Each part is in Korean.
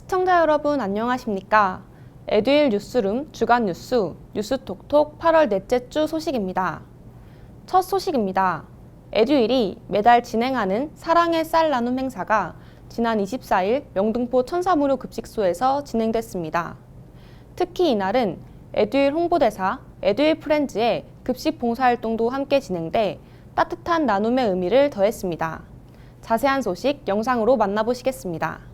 시청자 여러분 안녕하십니까? 에듀윌 뉴스룸 주간 뉴스 뉴스톡톡 8월 넷째 주 소식입니다. 첫 소식입니다. 에듀윌이 매달 진행하는 사랑의 쌀 나눔 행사가 지난 24일 영등포 천사무료급식소에서 진행됐습니다. 특히 이날은 에듀윌 홍보대사 에듀윌 프렌즈의 급식 봉사활동도 함께 진행돼 따뜻한 나눔의 의미를 더했습니다. 자세한 소식 영상으로 만나보시겠습니다.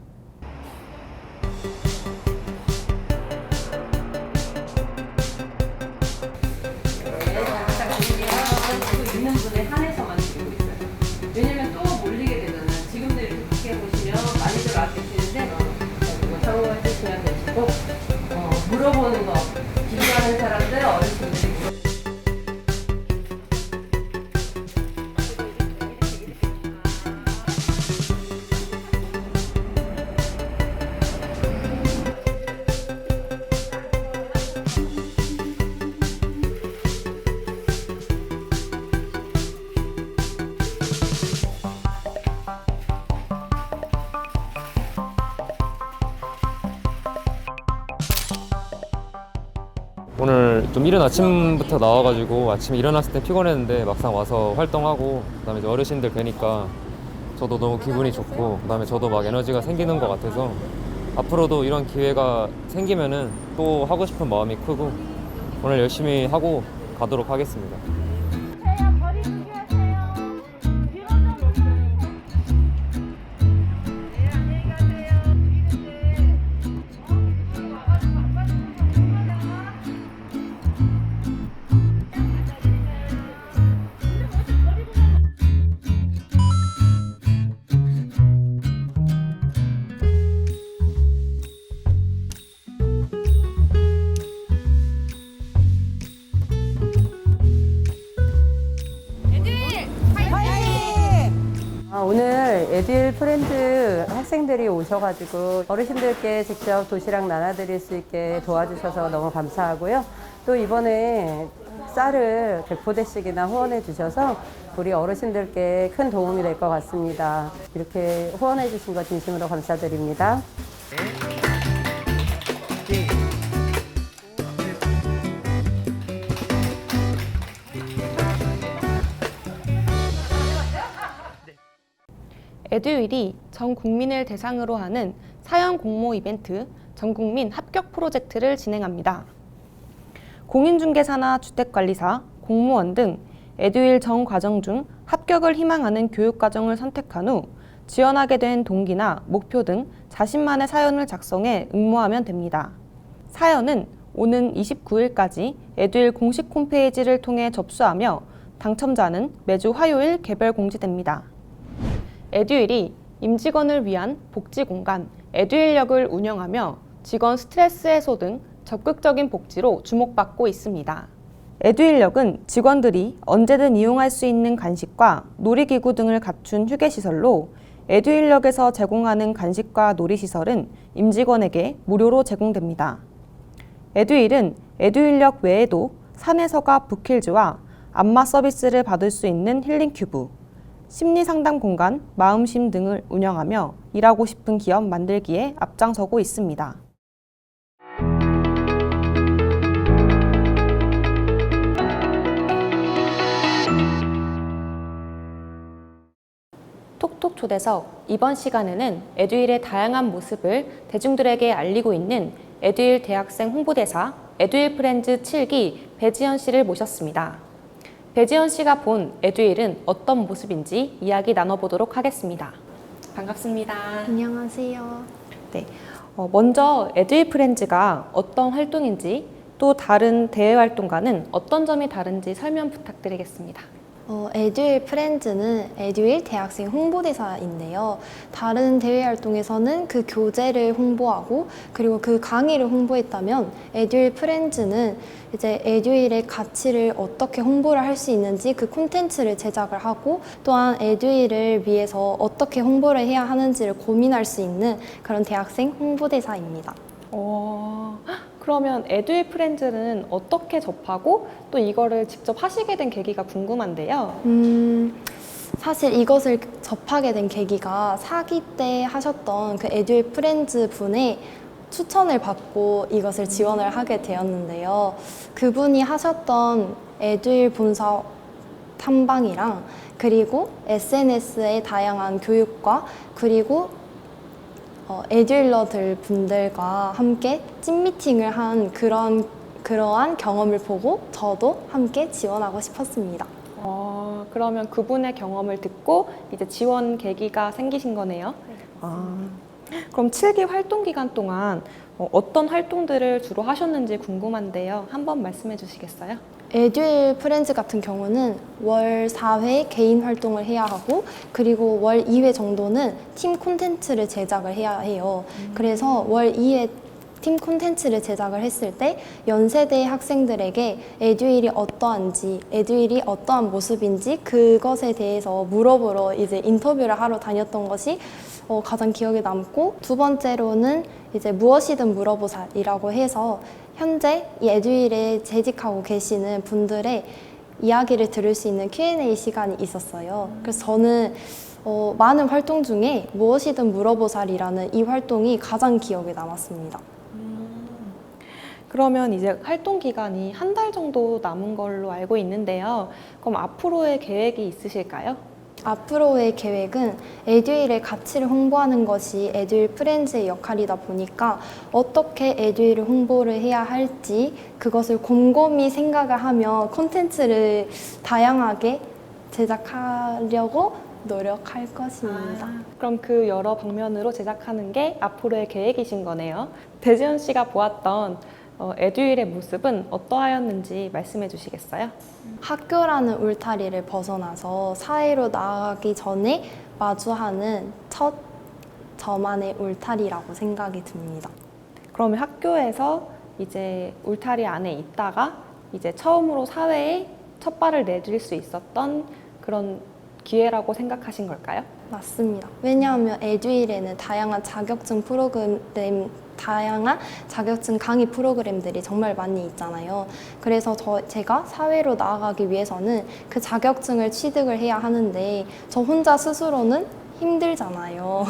있는 분에 한해서만 드리고 있어요. 왜냐면 또 몰리게 되면은 지금도 이렇게 밖에 보시면 많이들 와 계시는데 참고해 주시면 되시고 물어보는 거 기도하는 사람들 어르신들이 오늘 좀 이른 아침부터 나와가지고 아침에 일어났을 때 피곤했는데 막상 와서 활동하고 그다음에 이제 어르신들 뵈니까 저도 너무 기분이 좋고 그다음에 저도 막 에너지가 생기는 것 같아서 앞으로도 이런 기회가 생기면은 또 하고 싶은 마음이 크고 오늘 열심히 하고 가도록 하겠습니다. 오늘 에듀윌 프렌즈 학생들이 오셔가지고 어르신들께 직접 도시락 나눠드릴 수 있게 도와주셔서 너무 감사하고요. 또 이번에 쌀을 100포대씩이나 후원해 주셔서 우리 어르신들께 큰 도움이 될 것 같습니다. 이렇게 후원해 주신 것 진심으로 감사드립니다. 에듀윌이 전 국민을 대상으로 하는 사연 공모 이벤트 전국민 합격 프로젝트를 진행합니다. 공인중개사나 주택관리사, 공무원 등 에듀윌 전 과정 중 합격을 희망하는 교육과정을 선택한 후 지원하게 된 동기나 목표 등 자신만의 사연을 작성해 응모하면 됩니다. 사연은 오는 29일까지 에듀윌 공식 홈페이지를 통해 접수하며 당첨자는 매주 화요일 개별 공지됩니다. 에듀윌이 임직원을 위한 복지 공간 에듀윌역을 운영하며 직원 스트레스 해소 등 적극적인 복지로 주목받고 있습니다. 에듀윌역은 직원들이 언제든 이용할 수 있는 간식과 놀이기구 등을 갖춘 휴게시설로 에듀윌역에서 제공하는 간식과 놀이시설은 임직원에게 무료로 제공됩니다. 에듀윌은 에듀윌역 외에도 산에서가 북힐즈와 안마 서비스를 받을 수 있는 힐링큐브, 심리상담 공간, 마음심 등을 운영하며 일하고 싶은 기업 만들기에 앞장서고 있습니다. 톡톡 초대석 이번 시간에는 에듀윌의 다양한 모습을 대중들에게 알리고 있는 에듀윌 대학생 홍보대사 에듀윌 프렌즈 7기 배지연 씨를 모셨습니다. 배지연 씨가 본 에듀윌은 어떤 모습인지 이야기 나눠보도록 하겠습니다. 반갑습니다. 안녕하세요. 네, 먼저 에듀윌 프렌즈가 어떤 활동인지 또 다른 대외 활동과는 어떤 점이 다른지 설명 부탁드리겠습니다. 에듀윌 프렌즈는 에듀윌 대학생 홍보대사인데요. 다른 대외 활동에서는 그 교재를 홍보하고 그리고 그 강의를 홍보했다면 에듀윌 프렌즈는 이제 에듀윌의 가치를 어떻게 홍보를 할 수 있는지 그 콘텐츠를 제작을 하고 또한 에듀윌을 위해서 어떻게 홍보를 해야 하는지를 고민할 수 있는 그런 대학생 홍보대사입니다. 그러면 에듀윌 프렌즈는 어떻게 접하고 또 이거를 직접 하시게 된 계기가 궁금한데요. 사실 이것을 접하게 된 계기가 사기 때 하셨던 그 에듀윌 프렌즈 분의 추천을 받고 이것을 지원을 하게 되었는데요. 그분이 하셨던 에듀윌 본사 탐방이랑 그리고 SNS의 다양한 교육과 그리고 에듀윌러들 분들과 함께 찐미팅을 한 그러한 경험을 보고 저도 함께 지원하고 싶었습니다. 그러면 그분의 경험을 듣고 이제 지원 계기가 생기신 거네요. 그럼 7기 활동 기간 동안 어떤 활동들을 주로 하셨는지 궁금한데요. 한번 말씀해 주시겠어요? 에듀윌 프렌즈 같은 경우는 월 4회 개인 활동을 해야 하고 그리고 월 2회 정도는 팀 콘텐츠를 제작을 해야 해요. 그래서 월 2회 팀 콘텐츠를 제작을 했을 때 연세대 학생들에게 에듀윌이 어떠한지, 에듀윌이 어떠한 모습인지 그것에 대해서 물어보러 이제 인터뷰를 하러 다녔던 것이 가장 기억에 남고, 두 번째로는 이제 무엇이든 물어보살이라고 해서 현재 이 에듀윌에 재직하고 계시는 분들의 이야기를 들을 수 있는 Q&A 시간이 있었어요. 그래서 저는 많은 활동 중에 무엇이든 물어보살이라는 이 활동이 가장 기억에 남았습니다. 그러면 이제 활동 기간이 한 달 정도 남은 걸로 알고 있는데요. 그럼 앞으로의 계획이 있으실까요? 앞으로의 계획은 에듀윌의 가치를 홍보하는 것이 에듀윌 프렌즈의 역할이다 보니까 어떻게 에듀윌을 홍보를 해야 할지 그것을 곰곰이 생각을 하며 콘텐츠를 다양하게 제작하려고 노력할 것입니다. 그럼 그 여러 방면으로 제작하는 게 앞으로의 계획이신 거네요. 배지연 씨가 보았던 에듀윌의 모습은 어떠하였는지 말씀해 주시겠어요? 학교라는 울타리를 벗어나서 사회로 나아가기 전에 마주하는 첫 저만의 울타리라고 생각이 듭니다. 그러면 학교에서 이제 울타리 안에 있다가 이제 처음으로 사회에 첫 발을 내딜 수 있었던 그런 기회라고 생각하신 걸까요? 맞습니다. 왜냐하면 에듀윌에는 다양한 자격증 강의 프로그램들이 정말 많이 있잖아요. 그래서 제가 사회로 나아가기 위해서는 그 자격증을 취득을 해야 하는데 저 혼자 스스로는 힘들잖아요.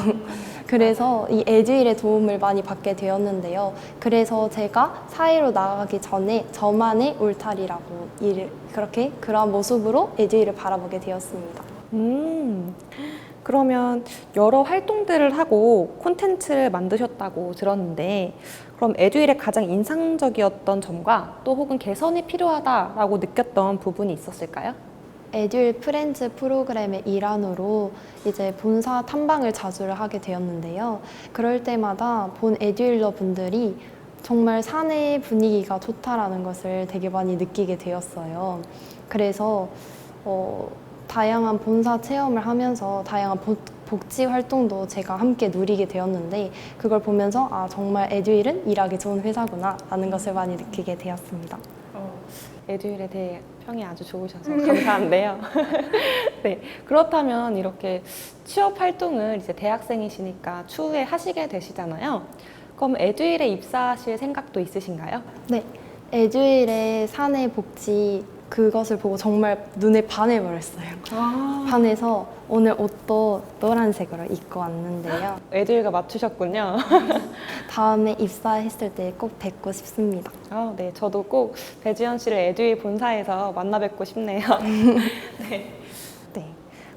그래서 이 에듀윌의 도움을 많이 받게 되었는데요. 그래서 제가 사회로 나아가기 전에 저만의 울타리라고 그런 모습으로 에듀윌을 바라보게 되었습니다. 그러면 여러 활동들을 하고 콘텐츠를 만드셨다고 들었는데 그럼 에듀윌의 가장 인상적이었던 점과 또 혹은 개선이 필요하다라고 느꼈던 부분이 있었을까요? 에듀윌 프렌즈 프로그램의 일환으로 이제 본사 탐방을 자주 하게 되었는데요. 그럴 때마다 본 에듀윌러 분들이 정말 사내 분위기가 좋다라는 것을 되게 많이 느끼게 되었어요. 그래서 다양한 본사 체험을 하면서 다양한 복지 활동도 제가 함께 누리게 되었는데 그걸 보면서 정말 에듀윌은 일하기 좋은 회사구나 라는 것을 많이 느끼게 되었습니다. 에듀윌에 대해 평이 아주 좋으셔서 감사한데요. 네, 그렇다면 이렇게 취업 활동을 이제 대학생이시니까 추후에 하시게 되시잖아요. 그럼 에듀윌에 입사하실 생각도 있으신가요? 네, 에듀윌의 사내 복지 그것을 보고 정말 눈에 반해버렸어요. 반해서 오늘 옷도 노란색으로 입고 왔는데요. 에듀윌과 맞추셨군요. 다음에 입사했을 때 꼭 뵙고 싶습니다. 네, 저도 꼭 배지연 씨를 에듀윌 본사에서 만나 뵙고 싶네요. 네.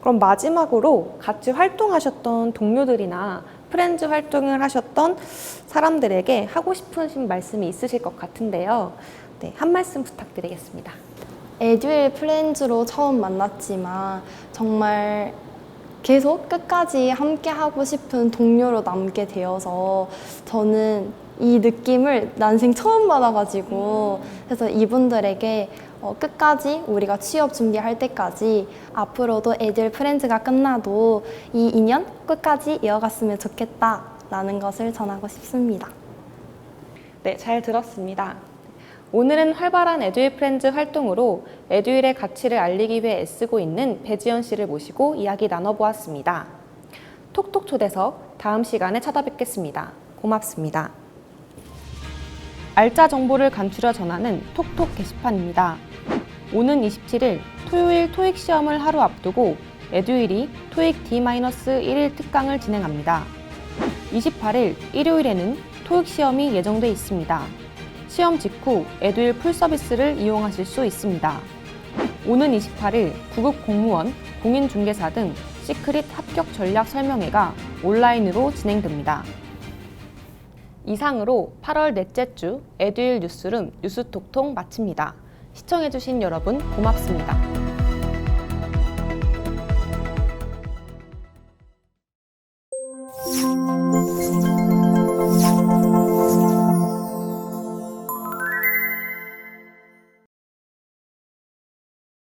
그럼 마지막으로 같이 활동하셨던 동료들이나 프렌즈 활동을 하셨던 사람들에게 하고 싶으신 말씀이 있으실 것 같은데요. 네, 한 말씀 부탁드리겠습니다. 에듀윌 프렌즈로 처음 만났지만 정말 계속 끝까지 함께 하고 싶은 동료로 남게 되어서 저는 이 느낌을 난생 처음 받아가지고 그래서 이분들에게 끝까지 우리가 취업 준비할 때까지 앞으로도 에듀윌 프렌즈가 끝나도 이 인연 끝까지 이어갔으면 좋겠다라는 것을 전하고 싶습니다. 네, 잘 들었습니다. 오늘은 활발한 에듀윌 프렌즈 활동으로 에듀윌의 가치를 알리기 위해 애쓰고 있는 배지연 씨를 모시고 이야기 나눠보았습니다. 톡톡 초대석 다음 시간에 찾아뵙겠습니다. 고맙습니다. 알짜 정보를 간추려 전하는 톡톡 게시판입니다. 오는 27일 토요일 토익 시험을 하루 앞두고 에듀윌이 토익 D-1일 특강을 진행합니다. 28일 일요일에는 토익 시험이 예정돼 있습니다. 시험 직후 에듀윌 풀 서비스를 이용하실 수 있습니다. 오는 28일 구급 공무원, 공인중개사 등 시크릿 합격 전략 설명회가 온라인으로 진행됩니다. 이상으로 8월 넷째 주 에듀윌 뉴스룸 뉴스톡톡 마칩니다. 시청해주신 여러분 고맙습니다.